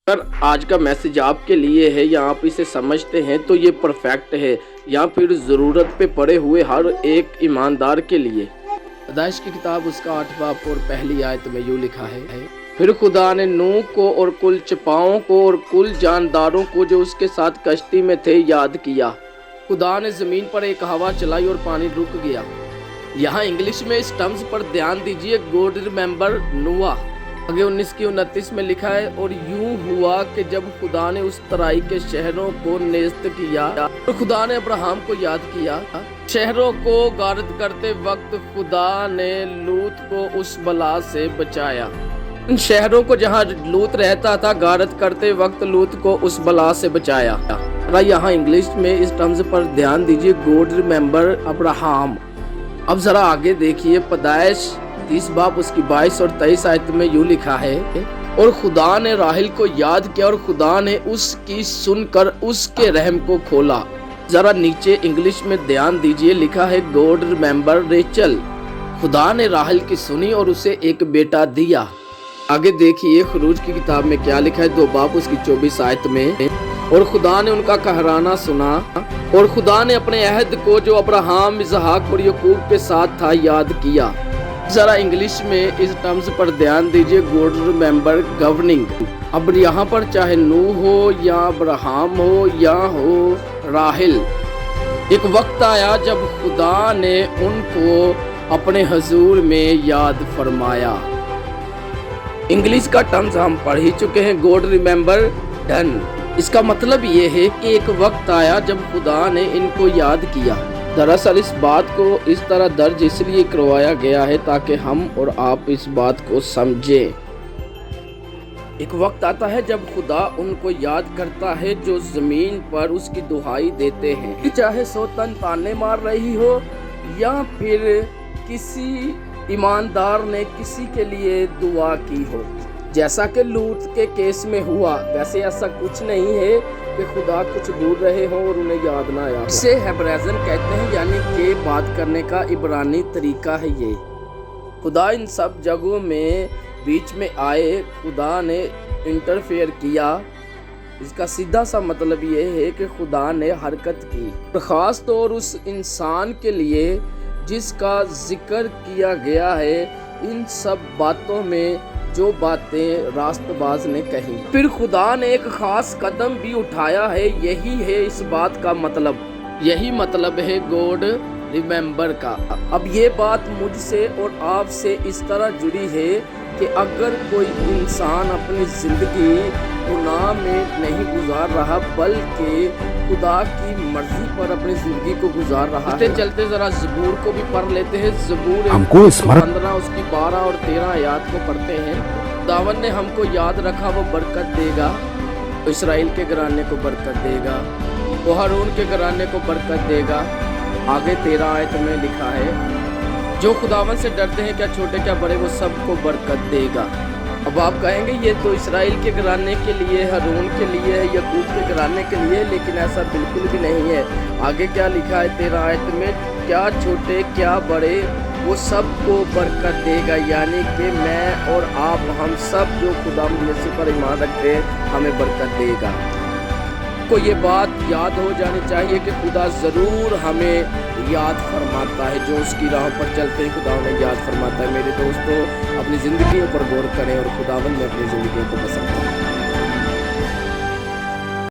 Sir आज का message आपके लिए है या आप इसे समझते हैं तो ये परफेक्ट है या फिर ज़रूरत पे पड़े हुए हर एक ईमानदार के लिए। पैदाइश की किताब उसका 8वां बाब और पहली आयत में यूँ लिखा है, फिर खुदा ने नूह को और कुल चपाओं को और कुल जानदारों को जो उसके साथ कश्ती में थे याद किया। खुदा ने ज़मीन पर एक हवा चलाई और पानी रुक गया। यहाँ इंग्लिश में इस टर्म्स पर ध्यान दीजिए, गॉड रिमेंबर नोआह। आगे 19:29 में लिखा है, और यूं हुआ कि जब खुदा ने उस तराई के शहरों को नेस्त किया तो खुदा ने अब्राहम को याद किया। शहरों को गारद करते वक्त खुदा ने लूत को उस बला से बचाया। उन शहरों को जहाँ लूत रहता था गारद करते वक्त लूत को उस बला से बचाया। यहाँ इंग्लिश में इस टर्म्स पर ध्यान दीजिए, गॉड रिमेंबर अब्राहम। अब जरा आगे देखिए, पैदाइश 30 बाब उसकी 22 और 23 आयत में यूँ लिखा है, और खुदा ने राहिल को याद किया और खुदा ने उसकी सुनकर उसके रहम को खोला। जरा नीचे इंग्लिश में ध्यान दीजिए, लिखा है गॉड रिमेंबर रेचल। खुदा ने राहिल की सुनी और उसे एक बेटा दिया। आगे देखिए खरूज की किताब में क्या लिखा है, 2 बाब उसकी 24 आयत में, और खुदा ने उनका कहराना सुना और खुदा ने अपने अहद को जो अब्राहम, इसहाक और याकूब के साथ था याद किया। जरा इंग्लिश में इस टर्म्स पर ध्यान दीजिए, गॉड रिमेंबर गवर्निंग। अब यहाँ पर चाहे नूह हो या अब्राहम हो या हो राहिल, एक वक्त आया जब खुदा ने उनको अपने हजूर में याद फरमाया। इंग्लिश का टर्म्स हम पढ़ ही चुके हैं, गॉड रिमेंबर डन। इसका मतलब ये है कि एक वक्त आया जब खुदा ने इनको याद किया। दरअसल इस बात को इस तरह दर्ज इसलिए करवाया गया है ताकि हम और आप इस बात को समझें। एक वक्त आता है जब खुदा उनको याद करता है जो जमीन पर उसकी दुहाई देते हैं, कि चाहे 100 तन ताने मार रही हो या फिर किसी ईमानदार ने किसी के लिए दुआ की हो। जैसा कि लूत के केस में हुआ, वैसे ऐसा कुछ नहीं है कि खुदा कुछ भूल रहे हो और उन्हें याद ना आया। इसे हेब्रेज़न कहते हैं, यानी कि बात करने का इब्रानी तरीका है ये। खुदा इन सब जगहों में बीच में आए, खुदा ने इंटरफेयर किया। इसका सीधा सा मतलब ये है कि खुदा ने हरकत की, ख़ास तौर उस इंसान के लिए जिसका जिक्र किया गया है। इन सब बातों में जो बातें रास्तबाज ने कही, फिर खुदा ने एक खास कदम भी उठाया है। यही है इस बात का मतलब, यही मतलब है गॉड रिमेंबर का। अब ये बात मुझसे और आपसे इस तरह जुड़ी है कि अगर कोई इंसान अपनी ज़िंदगी गुनाह में नहीं गुजार रहा बल्कि खुदा की मर्जी पर अपनी ज़िंदगी को गुजार रहा है, चलते ज़रा ज़बूर को भी पढ़ लेते हैं। ज़बूर 15 उसकी 12 और 13 आयत को पढ़ते हैं। खुदावन ने हमको याद रखा, वो बरकत देगा, तो इसराइल के घराने को बरकत देगा, वो हारून के घराने को बरकत देगा। आगे 13 आयत में लिखा है, जो खुदावन से डरते हैं, क्या छोटे क्या बड़े, वो सबको बरकत देगा। अब आप कहेंगे ये तो इसराइल के घराने के लिए, हारून के लिए, याकूब के घराने के लिए, लेकिन ऐसा बिल्कुल भी नहीं है। आगे क्या लिखा है 13 आयत में, क्या छोटे क्या बड़े, वो सबको बरकत देगा। यानी कि मैं और आप, हम सब जो खुदा यीशु पर ईमान रखते हैं, हमें बरकत देगा। को ये बात याद हो जानी चाहिए कि खुदा ज़रूर हमें याद फरमाता है। जो उसकी राह पर चलते हैं खुदा उन्हें याद फरमाता है। मेरे दोस्तों, अपनी ज़िंदगियों पर गौर करें और खुदावंद में अपनी ज़िंदगियों को पसंद करें।